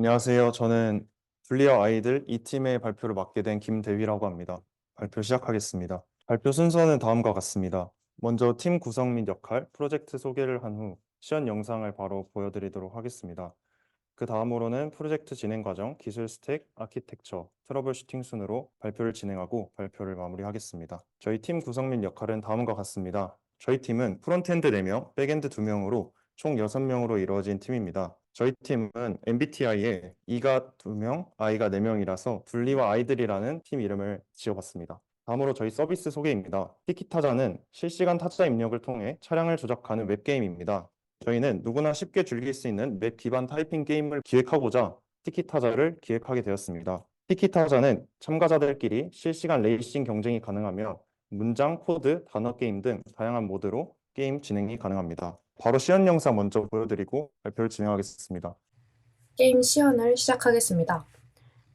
안녕하세요. 저는 줄리아 아이들 2팀의 발표를 맡게 된 김대휘라고 합니다. 발표 시작하겠습니다. 발표 순서는 다음과 같습니다. 먼저 팀 구성 및 역할, 프로젝트 소개를 한 후 시연 영상을 바로 보여드리도록 하겠습니다. 그 다음으로는 프로젝트 진행 과정, 기술 스택, 아키텍처, 트러블 슈팅 순으로 발표를 진행하고 발표를 마무리하겠습니다. 저희 팀 구성 및 역할은 다음과 같습니다. 저희 팀은 프론트엔드 4명, 백엔드 2명으로 총 6명으로 이루어진 팀입니다. 저희 팀은 MBTI에 E가 2명, I가 4명이라서 둘리와 아이들이라는 팀 이름을 지어봤습니다. 다음으로 저희 서비스 소개입니다. 티키타자는 실시간 타자 입력을 통해 차량을 조작하는 웹게임입니다. 저희는 누구나 쉽게 즐길 수 있는 맵 기반 타이핑 게임을 기획하고자 티키타자를 기획하게 되었습니다. 티키타자는 참가자들끼리 실시간 레이싱 경쟁이 가능하며 문장, 코드, 단어 게임 등 다양한 모드로 게임 진행이 가능합니다. 바로 시연 영상 먼저 보여드리고 발표를 진행하겠습니다. 게임 시연을 시작하겠습니다.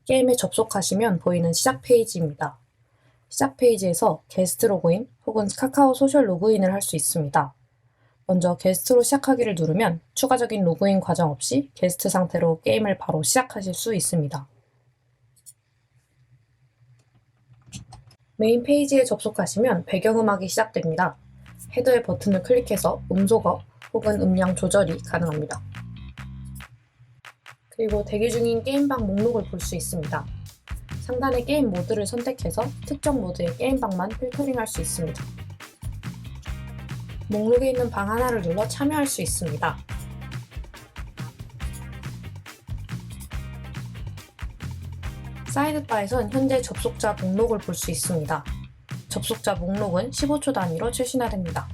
게임에 접속하시면 보이는 시작 페이지입니다. 시작 페이지에서 게스트 로그인 혹은 카카오 소셜 로그인을 할 수 있습니다. 먼저 게스트로 시작하기를 누르면 추가적인 로그인 과정 없이 게스트 상태로 게임을 바로 시작하실 수 있습니다. 메인 페이지에 접속하시면 배경음악이 시작됩니다. 헤더의 버튼을 클릭해서 음소거 혹은 음량 조절이 가능합니다. 그리고 대기 중인 게임방 목록을 볼 수 있습니다. 상단의 게임 모드를 선택해서 특정 모드의 게임방만 필터링할 수 있습니다. 목록에 있는 방 하나를 눌러 참여할 수 있습니다. 사이드바에선 현재 접속자 목록을 볼 수 있습니다. 접속자 목록은 15초 단위로 최신화됩니다.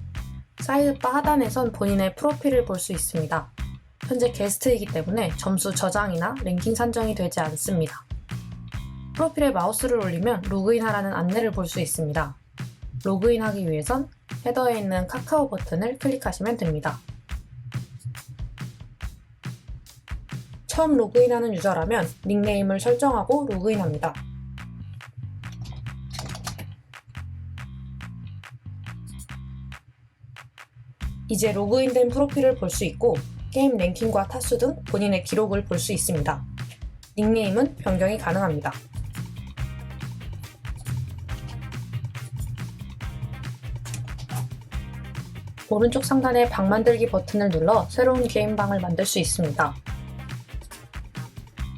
사이드바 하단에선 본인의 프로필을 볼 수 있습니다. 현재 게스트이기 때문에 점수 저장이나 랭킹 산정이 되지 않습니다. 프로필에 마우스를 올리면 로그인하라는 안내를 볼 수 있습니다. 로그인하기 위해선 헤더에 있는 카카오 버튼을 클릭하시면 됩니다. 처음 로그인하는 유저라면 닉네임을 설정하고 로그인합니다. 이제 로그인된 프로필을 볼 수 있고 게임 랭킹과 타수 등 본인의 기록을 볼 수 있습니다. 닉네임은 변경이 가능합니다. 오른쪽 상단의 방 만들기 버튼을 눌러 새로운 게임방을 만들 수 있습니다.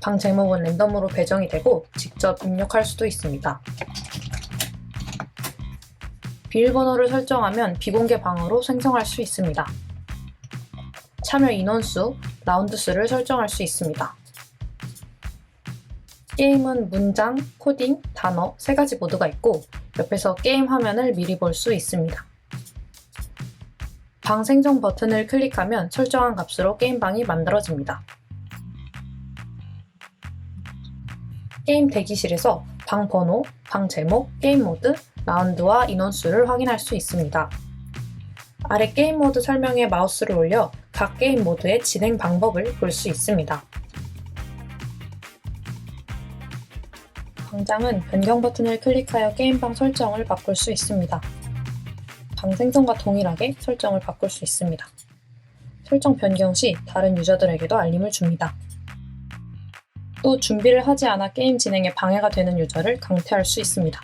방 제목은 랜덤으로 배정이 되고 직접 입력할 수도 있습니다. 비밀번호를 설정하면 비공개 방으로 생성할 수 있습니다. 참여 인원수, 라운드 수를 설정할 수 있습니다. 게임은 문장, 코딩, 단어 3가지 모드가 있고 옆에서 게임 화면을 미리 볼 수 있습니다. 방 생성 버튼을 클릭하면 설정한 값으로 게임방이 만들어집니다. 게임 대기실에서 방 번호, 방 제목, 게임 모드, 라운드와 인원수를 확인할 수 있습니다. 아래 게임 모드 설명에 마우스를 올려 각 게임 모드의 진행 방법을 볼 수 있습니다. 방장은 변경 버튼을 클릭하여 게임방 설정을 바꿀 수 있습니다. 방 생성과 동일하게 설정을 바꿀 수 있습니다. 설정 변경 시 다른 유저들에게도 알림을 줍니다. 또 준비를 하지 않아 게임 진행에 방해가 되는 유저를 강퇴할 수 있습니다.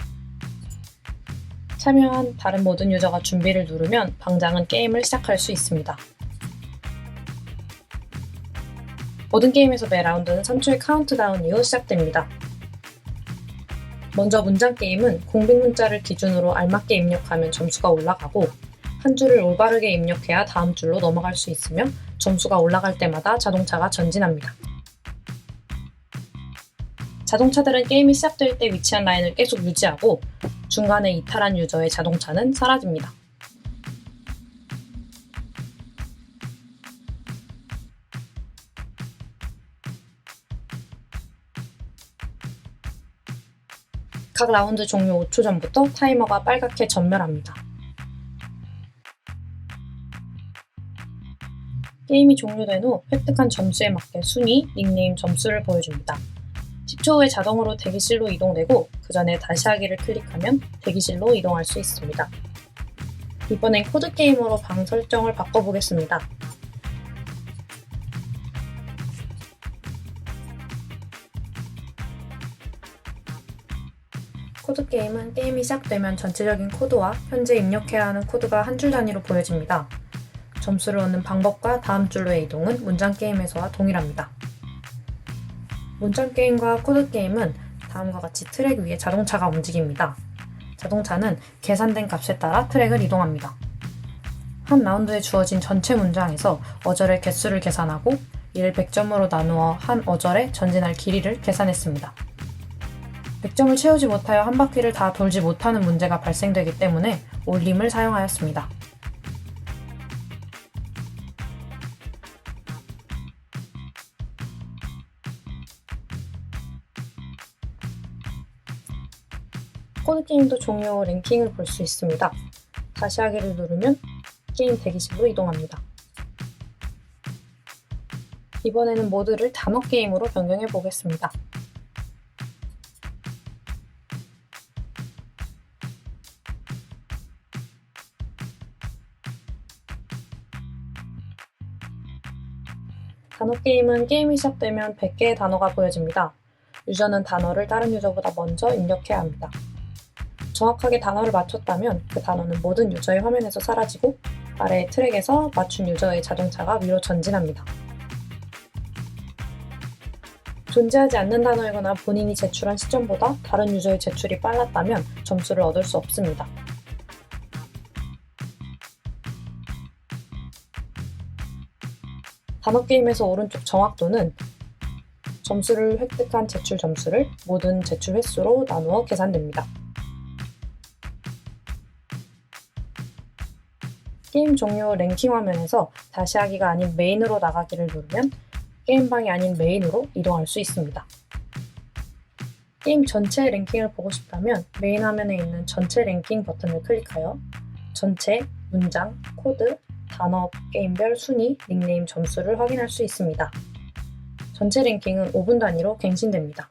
참여한 다른 모든 유저가 준비를 누르면 방장은 게임을 시작할 수 있습니다. 모든 게임에서 매 라운드는 3초의 카운트다운 이후 시작됩니다. 먼저 문장 게임은 공백 문자를 기준으로 알맞게 입력하면 점수가 올라가고 한 줄을 올바르게 입력해야 다음 줄로 넘어갈 수 있으며 점수가 올라갈 때마다 자동차가 전진합니다. 자동차들은 게임이 시작될 때 위치한 라인을 계속 유지하고 중간에 이탈한 유저의 자동차는 사라집니다. 각 라운드 종료 5초 전부터 타이머가 빨갛게 전멸합니다. 게임이 종료된 후 획득한 점수에 맞게 순위, 닉네임 점수를 보여줍니다. 10초 후에 자동으로 대기실로 이동되고 그 전에 다시 하기를 클릭하면 대기실로 이동할 수 있습니다. 이번엔 코드게임으로 방 설정을 바꿔보겠습니다. 코드게임은 게임이 시작되면 전체적인 코드와 현재 입력해야 하는 코드가 한 줄 단위로 보여집니다. 점수를 얻는 방법과 다음 줄로의 이동은 문장 게임에서와 동일합니다. 문장 게임과 코드 게임은 다음과 같이 트랙 위에 자동차가 움직입니다. 자동차는 계산된 값에 따라 트랙을 이동합니다. 한 라운드에 주어진 전체 문장에서 어절의 개수를 계산하고 이를 100점으로 나누어 한 어절의 전진할 길이를 계산했습니다. 100점을 채우지 못하여 한 바퀴를 다 돌지 못하는 문제가 발생되기 때문에 올림을 사용하였습니다. 코드게임도 종료 랭킹을 볼 수 있습니다. 다시 하기를 누르면 게임 대기실로 이동합니다. 이번에는 모드를 단어 게임으로 변경해 보겠습니다. 단어 게임은 게임이 시작되면 100개의 단어가 보여집니다. 유저는 단어를 다른 유저보다 먼저 입력해야 합니다. 정확하게 단어를 맞췄다면 그 단어는 모든 유저의 화면에서 사라지고 아래의 트랙에서 맞춘 유저의 자동차가 위로 전진합니다. 존재하지 않는 단어이거나 본인이 제출한 시점보다 다른 유저의 제출이 빨랐다면 점수를 얻을 수 없습니다. 단어 게임에서 오른쪽 정확도는 점수를 획득한 제출 점수를 모든 제출 횟수로 나누어 계산됩니다. 게임 종료 랭킹 화면에서 다시 하기가 아닌 메인으로 나가기를 누르면 게임방이 아닌 메인으로 이동할 수 있습니다. 게임 전체 랭킹을 보고 싶다면 메인 화면에 있는 전체 랭킹 버튼을 클릭하여 전체, 문장, 코드, 단어, 게임별 순위, 닉네임 점수를 확인할 수 있습니다. 전체 랭킹은 5분 단위로 갱신됩니다.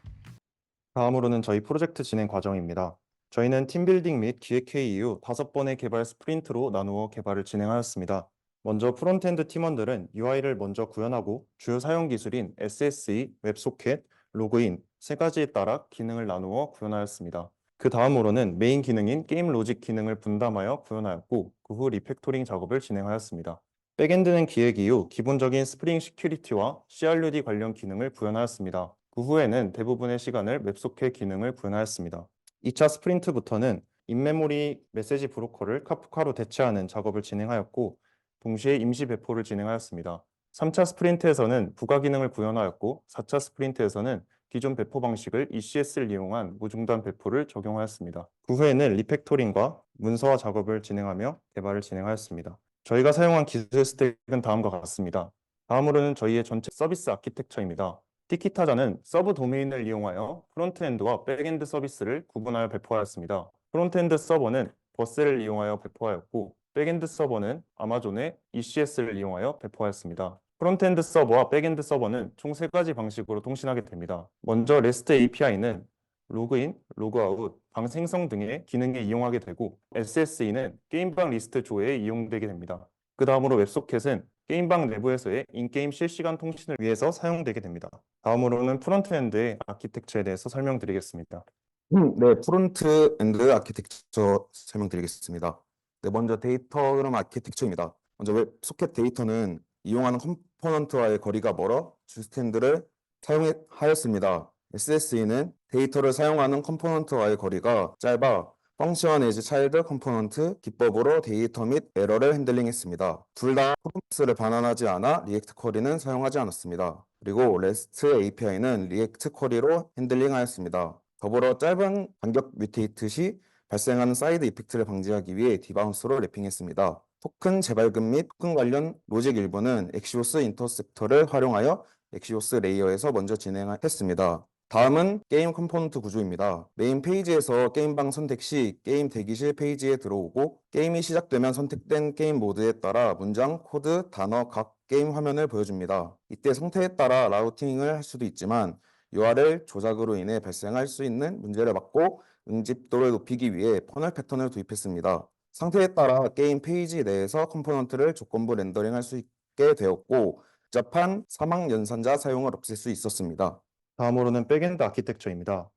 다음으로는 저희 프로젝트 진행 과정입니다. 저희는 팀빌딩 및 기획회의 이후 5번의 개발 스프린트로 나누어 개발을 진행하였습니다. 먼저 프론트엔드 팀원들은 UI를 먼저 구현하고 주요 사용 기술인 SSE, 웹소켓, 로그인 3가지에 따라 기능을 나누어 구현하였습니다. 그 다음으로는 메인 기능인 게임 로직 기능을 분담하여 구현하였고 그 후 리팩토링 작업을 진행하였습니다. 백엔드는 기획 이후 기본적인 스프링 시큐리티와 CRUD 관련 기능을 구현하였습니다. 그 후에는 대부분의 시간을 웹소켓 기능을 구현하였습니다. 2차 스프린트부터는 인메모리 메시지 브로커를 카프카로 대체하는 작업을 진행하였고 동시에 임시 배포를 진행하였습니다. 3차 스프린트에서는 부가 기능을 구현하였고 4차 스프린트에서는 기존 배포 방식을 ECS를 이용한 무중단 배포를 적용하였습니다. 그 후에는 리팩토링과 문서화 작업을 진행하며 개발을 진행하였습니다. 저희가 사용한 기술 스택은 다음과 같습니다. 다음으로는 저희의 전체 서비스 아키텍처입니다. 티키타자는 서브 도메인을 이용하여 프론트엔드와 백엔드 서비스를 구분하여 배포하였습니다. 프론트엔드 서버는 버스를 이용하여 배포하였고 백엔드 서버는 아마존의 ECS를 이용하여 배포하였습니다. 프론트엔드 서버와 백엔드 서버는 총 3가지 방식으로 통신하게 됩니다. 먼저 REST API는 로그인, 로그아웃, 방 생성 등의 기능에 이용하게 되고 SSE는 게임방 리스트 조회에 이용되게 됩니다. 그 다음으로 웹소켓은 게임방 내부에서의 인게임 실시간 통신을 위해서 사용되게 됩니다. 다음으로는 프론트엔드의 아키텍처에 대해서 설명드리겠습니다. 네, 프론트엔드 아키텍처 설명드리겠습니다. 네, 먼저 데이터 흐름 아키텍처입니다. 먼저 웹소켓 데이터는 이용하는 컴포넌트와의 거리가 멀어 주스탠드를 사용하였습니다. SSE는 데이터를 사용하는 컴포넌트와의 거리가 짧아 펑션 에즈 차일드 컴포넌트 기법으로 데이터 및 에러를 핸들링했습니다. 둘 다 프로미스를 반환하지 않아 리액트 쿼리는 사용하지 않았습니다. 그리고 REST API는 리액트 쿼리로 핸들링하였습니다. 더불어 짧은 간격 뮤테이트 시 발생하는 사이드 이펙트를 방지하기 위해 디바운스로 랩핑했습니다. 토큰 재발급 및 토큰 관련 로직 일부는 엑시오스 인터셉터를 활용하여 엑시오스 레이어에서 먼저 진행했습니다. 다음은 게임 컴포넌트 구조입니다. 메인 페이지에서 게임방 선택 시 게임 대기실 페이지에 들어오고 게임이 시작되면 선택된 게임 모드에 따라 문장, 코드, 단어, 각 게임 화면을 보여줍니다. 이때 상태에 따라 라우팅을 할 수도 있지만 URL 조작으로 인해 발생할 수 있는 문제를 막고 응집도를 높이기 위해 퍼널 패턴을 도입했습니다. 상태에 따라 게임 페이지 내에서 컴포넌트를 조건부 렌더링할 수 있게 되었고 복잡한 사막 연산자 사용을 없앨 수 있었습니다. 다음으로는 백엔드 아키텍처입니다.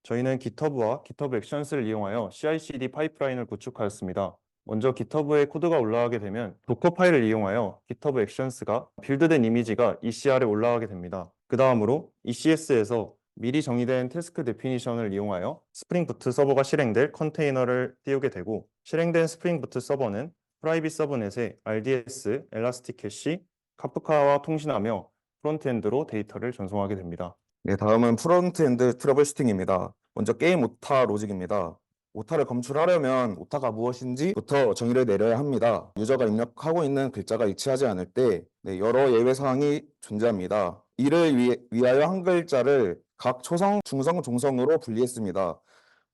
저희는 GitHub와 GitHub 액션스를 이용하여 CI/CD 파이프라인을 구축하였습니다. 먼저 GitHub에 코드가 올라가게 되면 도커 파일을 이용하여 GitHub 액션스가 빌드된 이미지가 ECR에 올라가게 됩니다. 그 다음으로 ECS에서 미리 정의된 태스크 데피니션을 이용하여 스프링 부트 서버가 실행될 컨테이너를 띄우게 되고, 실행된 스프링 부트 서버는 프라이빗 서브넷에 RDS, 엘라스틱 캐시, 카프카와 통신하며 프론트엔드로 데이터를 전송하게 됩니다. 네, 다음은 프론트엔드 트러블 슈팅입니다. 먼저 게임 오타 로직입니다. 오타를 검출하려면 오타가 무엇인지부터 정의를 내려야 합니다. 유저가 입력하고 있는 글자가 일치하지 않을 때 여러 예외 사항이 존재합니다. 이를 위하여 한 글자를 각 초성, 중성, 종성으로 분리했습니다.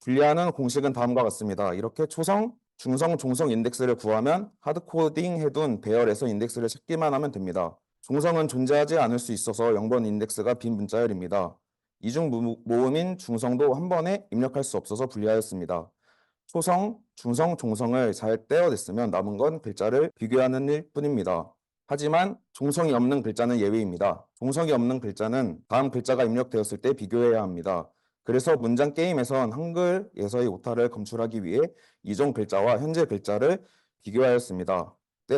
분리하는 공식은 다음과 같습니다. 이렇게 초성, 중성, 종성 인덱스를 구하면 하드코딩 해둔 배열에서 인덱스를 찾기만 하면 됩니다. 종성은 존재하지 않을 수 있어서 0번 인덱스가 빈 문자열입니다. 이중 모음인 중성도 한 번에 입력할 수 없어서 분리하였습니다. 초성, 중성, 종성을 잘 떼어냈으면 남은 건 글자를 비교하는 일 뿐입니다. 하지만 종성이 없는 글자는 예외입니다. 종성이 없는 글자는 다음 글자가 입력되었을 때 비교해야 합니다. 그래서 문장 게임에선 한글에서의 오타를 검출하기 위해 이종 글자와 현재 글자를 비교하였습니다.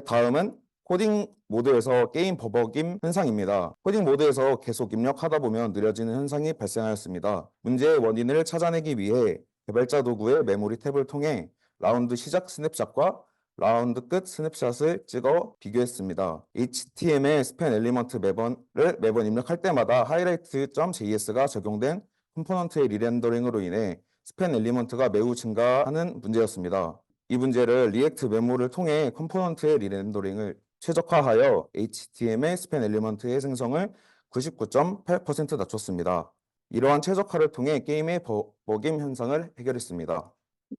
다음은 코딩 모드에서 게임 버벅임 현상입니다. 코딩 모드에서 계속 입력하다 보면 느려지는 현상이 발생하였습니다. 문제의 원인을 찾아내기 위해 개발자 도구의 메모리 탭을 통해 라운드 시작 스냅샷과 라운드 끝 스냅샷을 찍어 비교했습니다. HTML 스팬 엘리먼트 매번 입력할 때마다 highlight.js가 적용된 컴포넌트의 리렌더링으로 인해 스팬 엘리먼트가 매우 증가하는 문제였습니다. 이 문제를 리액트 메모를 통해 컴포넌트의 리렌더링을 최적화하여 HTML 스팬 엘리먼트의 생성을 99.8% 낮췄습니다. 이러한 최적화를 통해 게임의 버벅임 현상을 해결했습니다.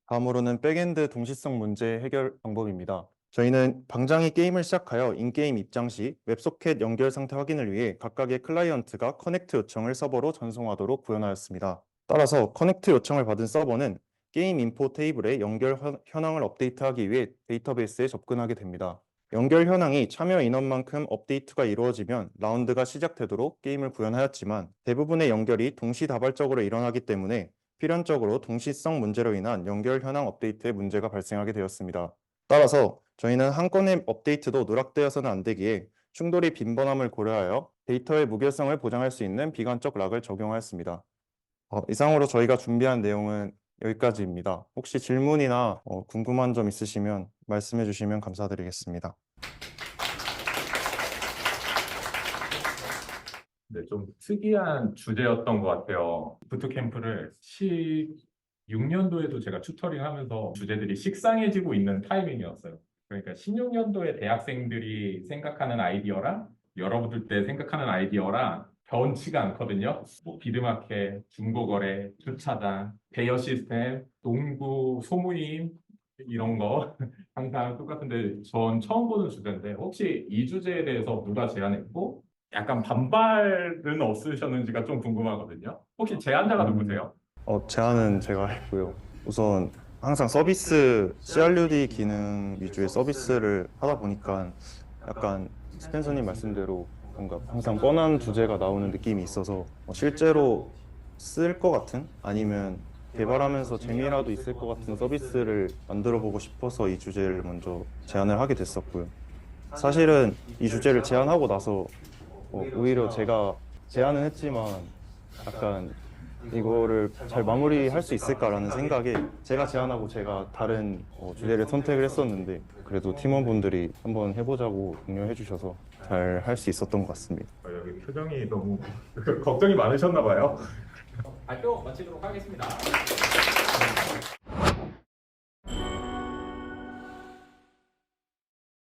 다음으로는 백엔드 동시성 문제 해결 방법입니다. 저희는 방장이 게임을 시작하여 인게임 입장 시 웹소켓 연결 상태 확인을 위해 각각의 클라이언트가 커넥트 요청을 서버로 전송하도록 구현하였습니다. 따라서 커넥트 요청을 받은 서버는 게임 인포 테이블의 연결 현황을 업데이트하기 위해 데이터베이스에 접근하게 됩니다. 연결 현황이 참여 인원만큼 업데이트가 이루어지면 라운드가 시작되도록 게임을 구현하였지만, 대부분의 연결이 동시다발적으로 일어나기 때문에 필연적으로 동시성 문제로 인한 연결 현황 업데이트에 문제가 발생하게 되었습니다. 따라서 저희는 한 건의 업데이트도 누락되어서는 안 되기에 충돌이 빈번함을 고려하여 데이터의 무결성을 보장할 수 있는 비관적 락을 적용하였습니다. 이상으로 저희가 준비한 내용은 여기까지입니다. 혹시 질문이나 궁금한 점 있으시면 말씀해 주시면 감사드리겠습니다. 네, 좀 특이한 주제였던 것 같아요. 부트캠프를 16년도에도 제가 튜터링 하면서 주제들이 식상해지고 있는 타이밍이었어요. 그러니까 16년도에 대학생들이 생각하는 아이디어랑 여러분들 때 생각하는 아이디어랑 변치가 않거든요. 뭐 비드마켓, 중고거래, 주차장, 대여 시스템, 농구, 소모임 이런 거 항상 똑같은데 전 처음 보는 주제인데, 혹시 이 주제에 대해서 누가 제안했고 약간 반발은 없으셨는지가 좀 궁금하거든요. 혹시 제안자가 누구세요? 제안은 제가 했고요. 우선 항상 서비스, CRUD 기능 위주의 서비스를 하다 보니까 약간 스펜서님 말씀대로 뭔가 항상 뻔한 주제가 나오는 느낌이 있어서 실제로 쓸 것 같은, 아니면 개발하면서 재미라도 있을 것 같은 서비스를 만들어 보고 싶어서 이 주제를 먼저 제안을 하게 됐었고요. 사실은 이 주제를 제안하고 나서 오히려 제가 제안은 했지만 약간 이거를 잘 마무리할 수 있을까라는 생각에 제가 제안하고 제가 다른 주제를 선택을 했었는데, 그래도 팀원분들이 한번 해보자고 독려해 주셔서 잘 할 수 있었던 것 같습니다. 여기 표정이 너무 걱정이 많으셨나 봐요. 발표 마치도록 하겠습니다.